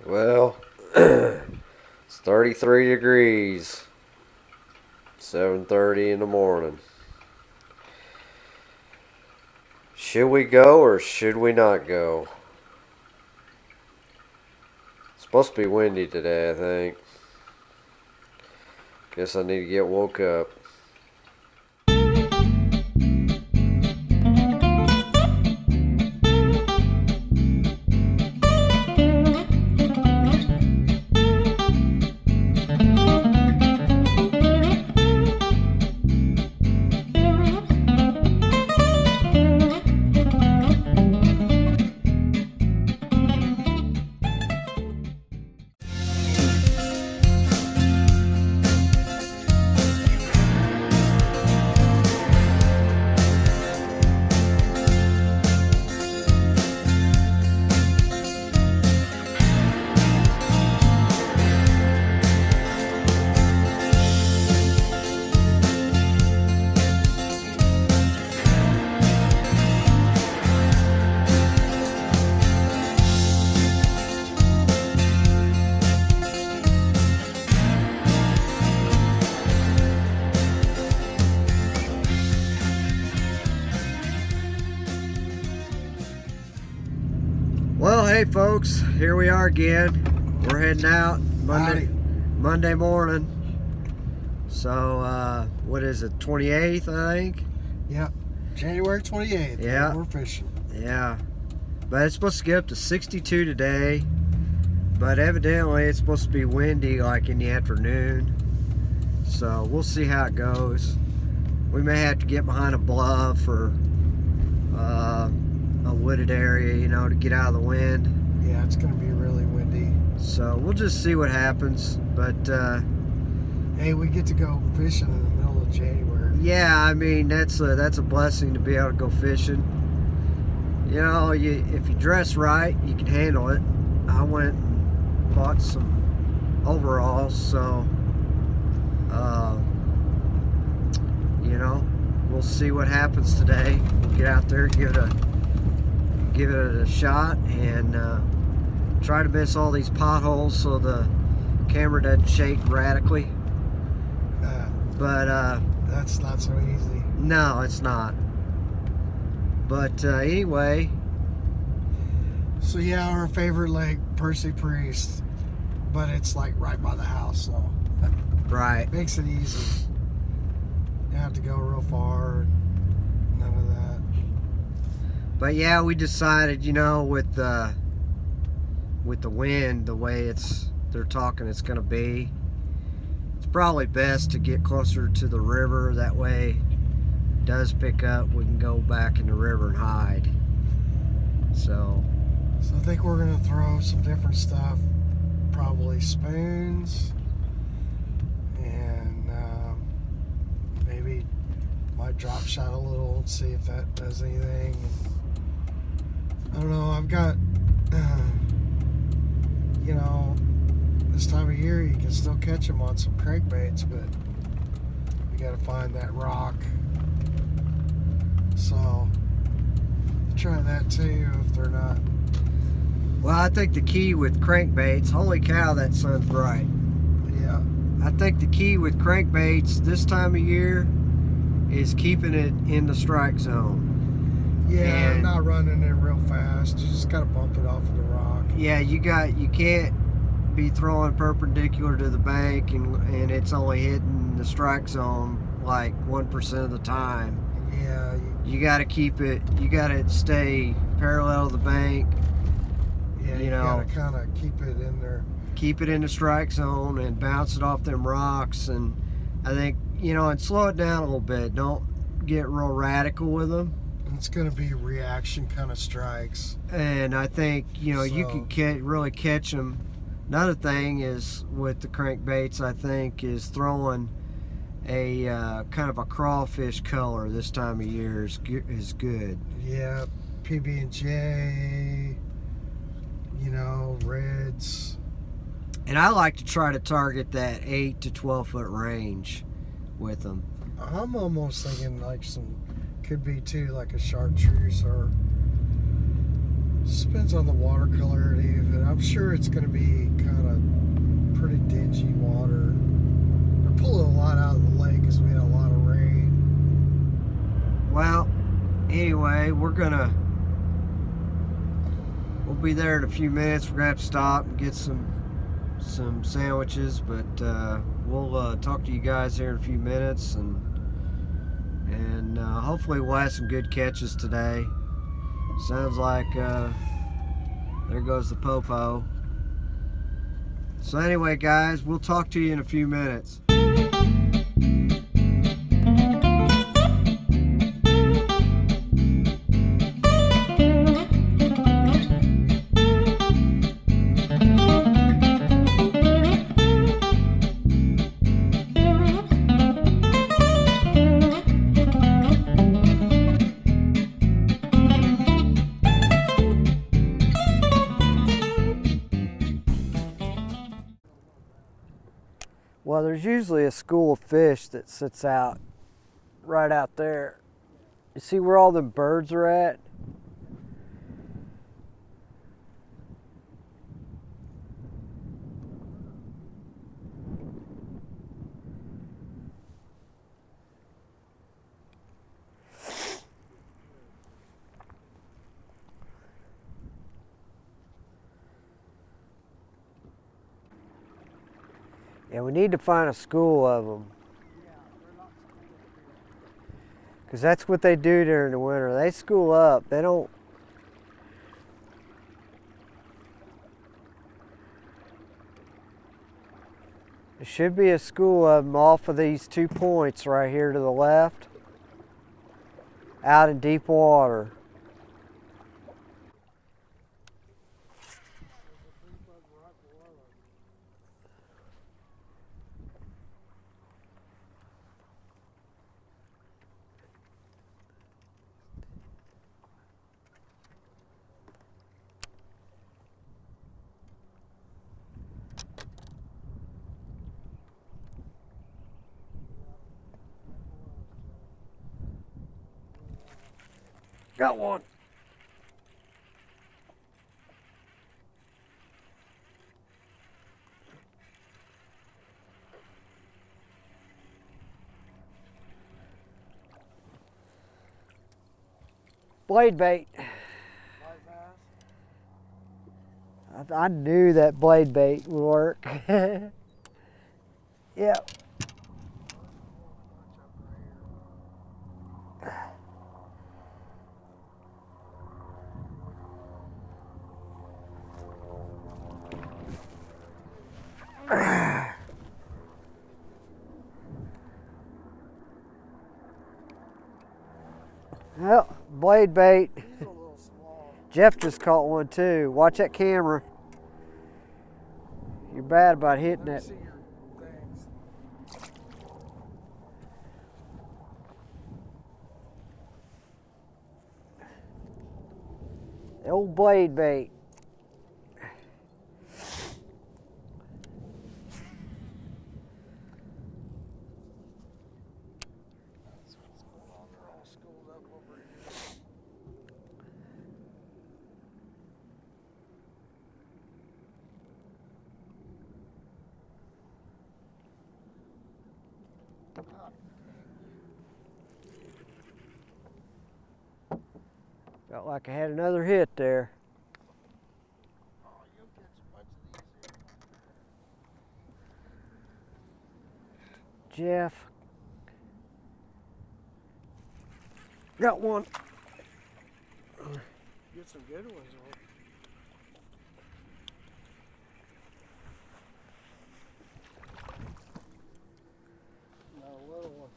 Well, it's 33 degrees. 7:30 in the morning. Should we go or should we not go? It's supposed to be windy today, I think. Guess I need to get woke up. Well, hey folks, here we are again. We're heading out Monday morning. So, what is it, 28th, I think? Yep, January 28th. Yeah. We're fishing. Yeah. But it's supposed to get up to 62 today. But evidently it's supposed to be windy like in the afternoon. So, we'll see how it goes. We may have to get behind a bluff or a wooded area, you know, to get out of the wind. Yeah, it's going to be really windy. So we'll just see what happens. But hey, we get to go fishing in the middle of January. yeah, I mean that's a blessing to be able to go fishing. You know, if you dress right, you can handle it. I went and bought some overalls, so you know, we'll see what happens today. We'll get out there, give it a shot, and try to miss all these potholes so the camera doesn't shake radically. But that's not so easy. no, it's not. But anyway, So yeah, our favorite lake, Percy Priest, but it's like right by the house, so right. makes it easy. You don't have to go real far. None of that. But yeah, we decided, you know, with the wind, the way they're talking it's going to be, it's probably best to get closer to the river. That way, it does pick up, we can go back in the river and hide. So I think we're gonna throw some different stuff, probably spoons, and maybe might drop shot a little and see if that does anything. I don't know. I've got, you know, this time of year you can still catch them on some crankbaits, but you got to find that rock. So try that too if they're not. well, I think the key with crankbaits, holy cow, that sun's bright. Yeah. I think the key with crankbaits this time of year is keeping it in the strike zone. Yeah, And- not running it real fast. You just gotta bump it off of the rock. Yeah, you can't be throwing perpendicular to the bank and it's only hitting the strike zone like 1% of the time. Yeah, You got to keep it, you got to stay parallel to the bank, you you know, gotta kind of keep it in there. keep it in the strike zone and bounce it off them rocks. And I think, you know, and slow it down a little bit. Don't get real radical with them. It's gonna be reaction kind of strikes. And I think, you know, you So- can really catch them. Another thing is with the crankbaits, I think, is throwing a kind of a crawfish color this time of year is good. Yeah, PB&J, you know, reds. And I like to try to target that 8 to 12 foot range with them. I'm almost thinking like could be too like a chartreuse or Just depends on the water colority of it. I'm sure it's going to be kind of pretty dingy water. We're pulling a lot out of the lake because we had a lot of rain. Well, anyway, we'll be there in a few minutes. We're gonna have to stop and get some sandwiches, but we'll talk to you guys here in a few minutes, and hopefully we'll have some good catches today. Sounds like there goes the popo. So anyway, guys, we'll talk to you in a few minutes. Well, there's usually a school of fish that sits out right out there. You see where all the birds are at? Yeah, we need to find a school of them. Because that's what they do during the winter. They school up. They don't. There should be a school of them off of these 2 points right here to the left, out in deep water. Got one. Blade bait. I knew that blade bait would work. Yep. Well, blade bait. Jeff just caught one too. Watch that camera. You're bad about hitting it. The old blade bait. Felt like I had another hit there. Oh, you'll catch a bunch of these here. Jeff. Got one. Get some good ones on. No, little one.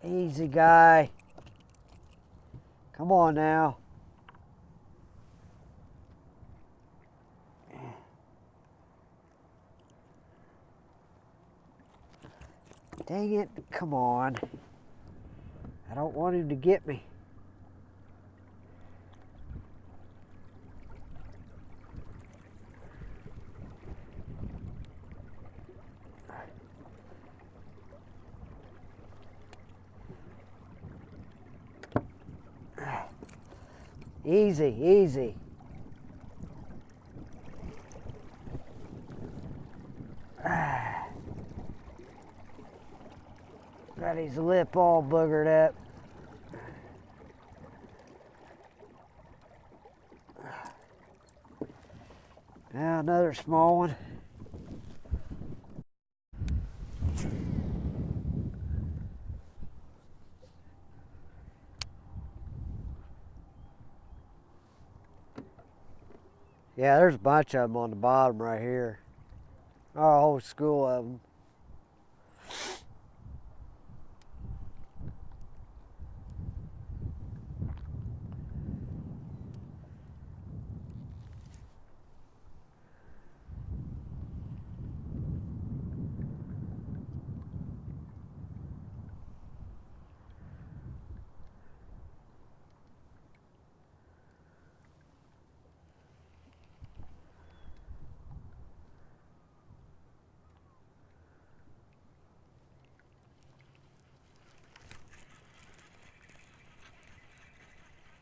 Easy, guy. Come on now. Dang it, come on. I don't want him to get me. Easy, easy. Got his lip all boogered up. Now another small one. Yeah, there's a bunch of them on the bottom right here. Oh, a whole school of them.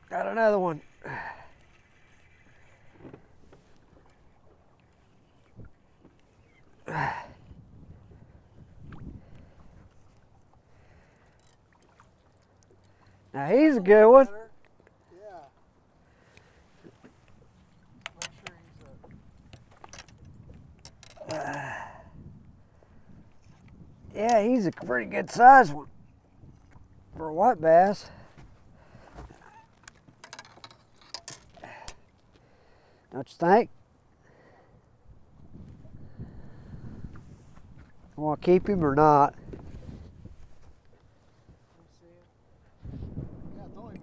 Got another one. Now he's a good one. Yeah. Make sure he's Yeah, he's a pretty good sized one for a white bass. Don't you think? Want to keep him or not? Yeah, throw him in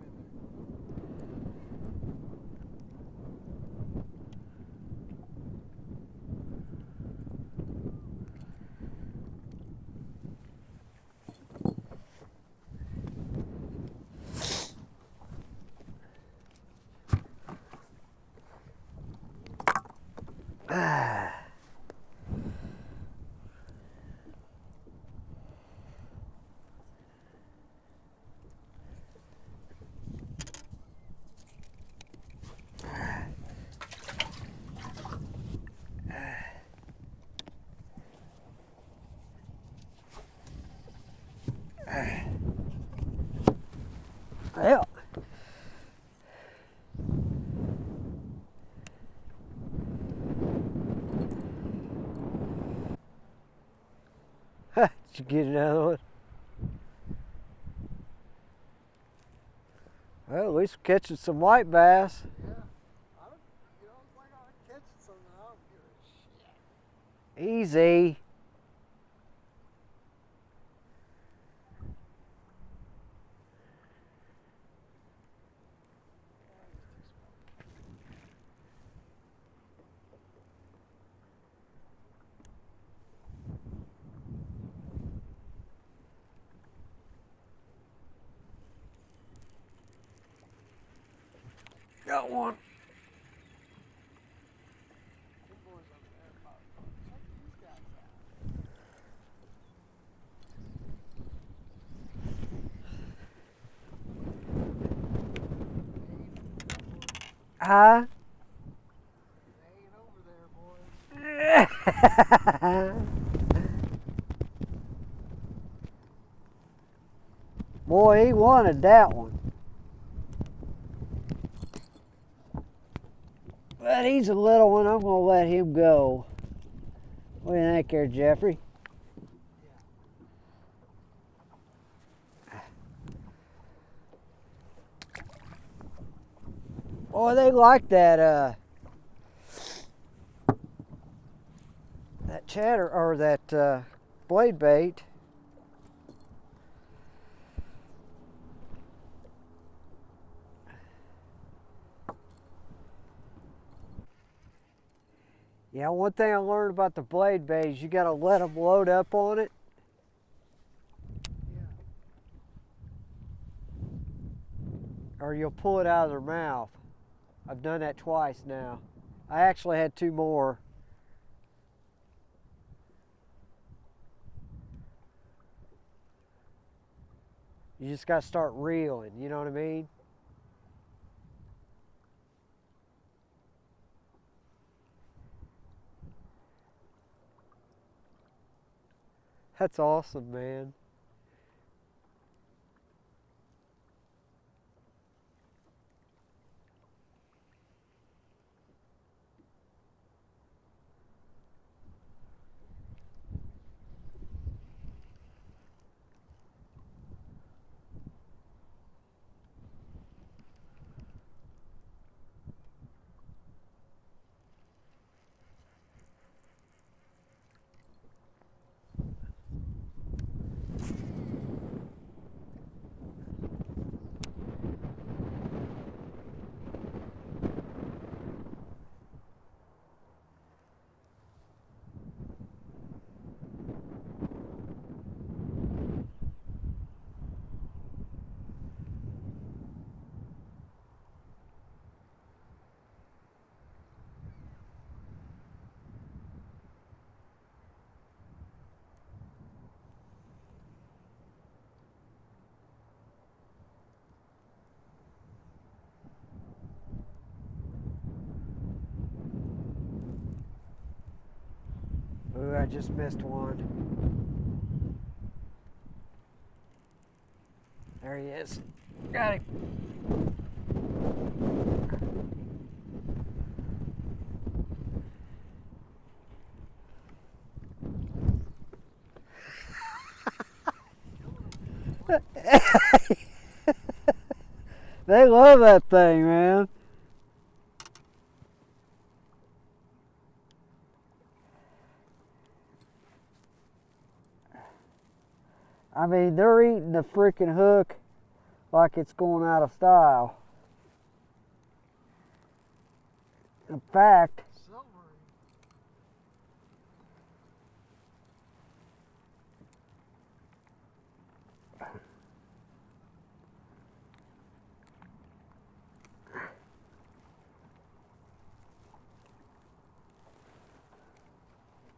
Well, did you get another one? Well, at least we're catching some white bass. Yeah. I don't, like I'm catching something. I don't give a shit. Easy. Got one. Huh? Hanging over there, boys. Boy, he wanted that one. But he's a little one. I'm going to let him go. What do you think there, Jeffrey? Boy, they like that that chatter or that blade bait. Yeah, one thing I learned about the blade bait is you got to let them load up on it. Yeah. Or you'll pull it out of their mouth. I've done that twice now. I actually had two more. You just got to start reeling, you know what I mean? That's awesome, man. Ooh, I just missed one. There he is. Got him. They love that thing, man. I mean, they're eating the freaking hook like it's going out of style. In fact,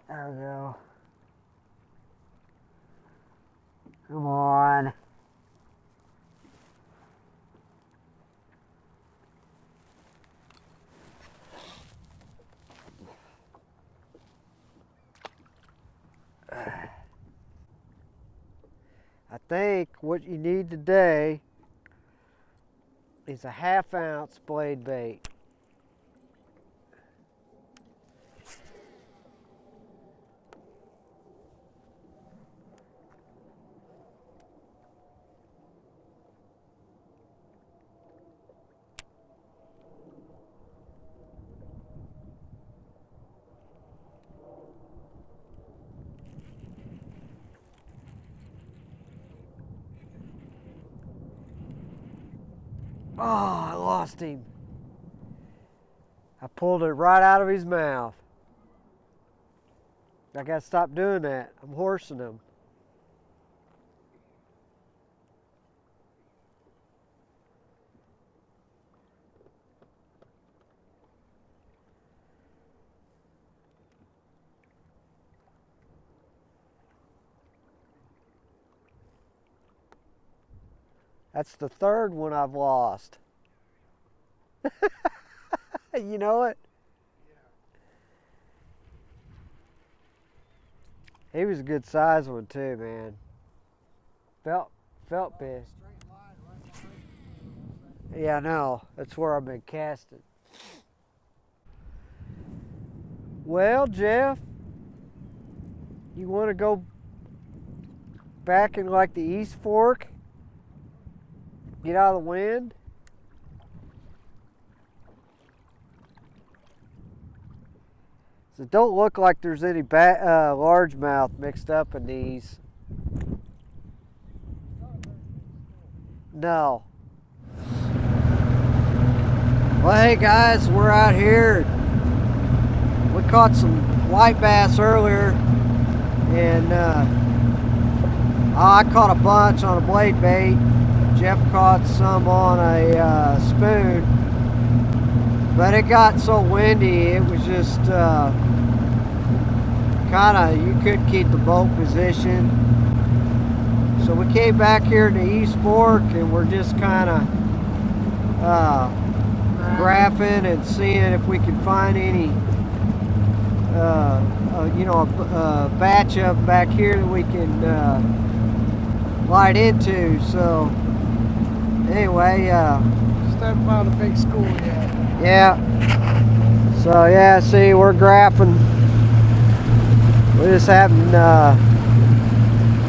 there we go. Come on. I think what you need today is a 1/2 ounce blade bait. Oh, I lost him. I pulled it right out of his mouth. I gotta stop doing that. I'm horsing him. That's the third one I've lost. You know it? He was a good size one too, man. Felt big. Yeah, I know. That's where I've been casting. Well, Jeff, you want to go back in like the East Fork? Get out of the wind? So it don't look like there's any largemouth mixed up in these. No. Well, hey guys, we're out here. We caught some white bass earlier, and I caught a bunch on a blade bait. Jeff caught some on a spoon, but it got so windy, it was just you couldn't keep the boat position. So we came back here to East Fork, and we're just kind of graphing and seeing if we can find any a a batch of back here that we can light into. So anyway, Just haven't found a big school yet. yeah. So yeah, see, we're graphing. We just haven't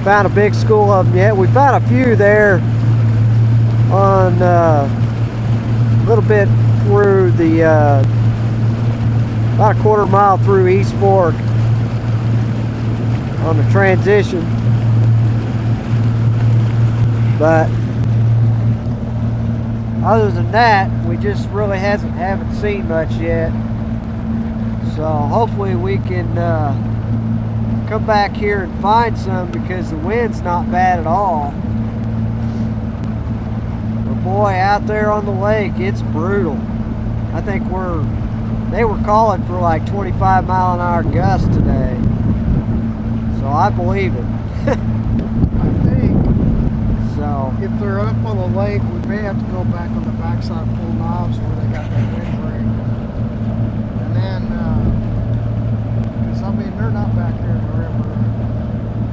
found a big school of them yet. We found a few there on a little bit through the about a quarter mile through East Fork on the transition, but other than that, we just really haven't seen much yet. So hopefully we can come back here and find some, because the wind's not bad at all. But boy, out there on the lake, it's brutal. I think they were calling for like 25-mile-an-hour gusts today. So I believe it. I think So if they're up on the lake, we may have to go back on the backside of Pool Knobs where they got that wind ring. And then, because I mean, they're not back here in the river.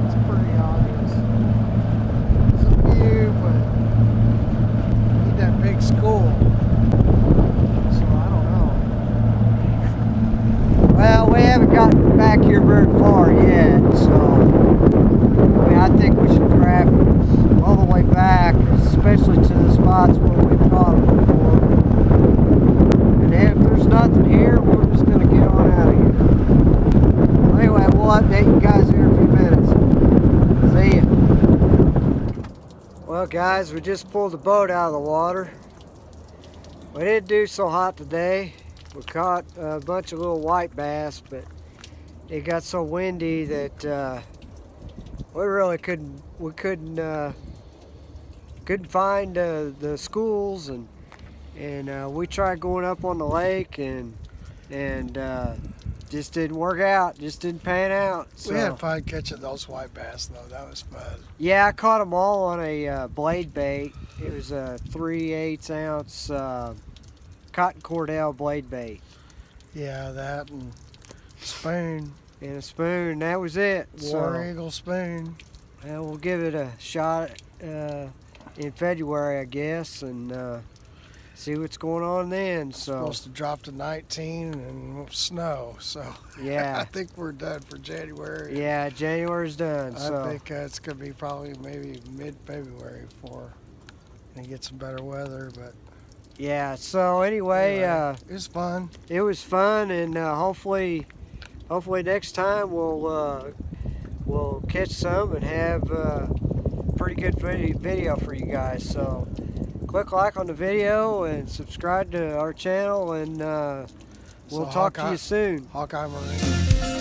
It's pretty obvious. There's a few, but we need that big school. So I don't know. well, we haven't gotten back here very far yet, so I mean, I think we should grab all the way back, especially to the spots where we caught them before. And if there's nothing here, we're just going to get on out of here. Well, anyway, we'll update you guys here in a few minutes. See ya. Well, guys, we just pulled the boat out of the water. We didn't do so hot today. We caught a bunch of little white bass, but it got so windy that we really couldn't find the schools, and we tried going up on the lake, and just didn't work out, just didn't pan out. So, We had fun catching those white bass, though. That was fun. yeah, I caught them all on a blade bait. It was a 3/8 ounce cotton cordell blade bait. Yeah, that and spoon. And a spoon, that was it. War Eagle spoon. Well, we'll give it a shot in February, I guess, and see what's going on then. So Supposed to drop to 19 and snow, so yeah, I think we're done for January. yeah, January's done. So I think it's going to be probably maybe mid-February before we get some better weather, but yeah. So anyway, it was fun. it was fun, and hopefully next time we'll catch some and have pretty good video for you guys. So click like on the video and subscribe to our channel, and we'll talk to you soon. Hawkeye Marine.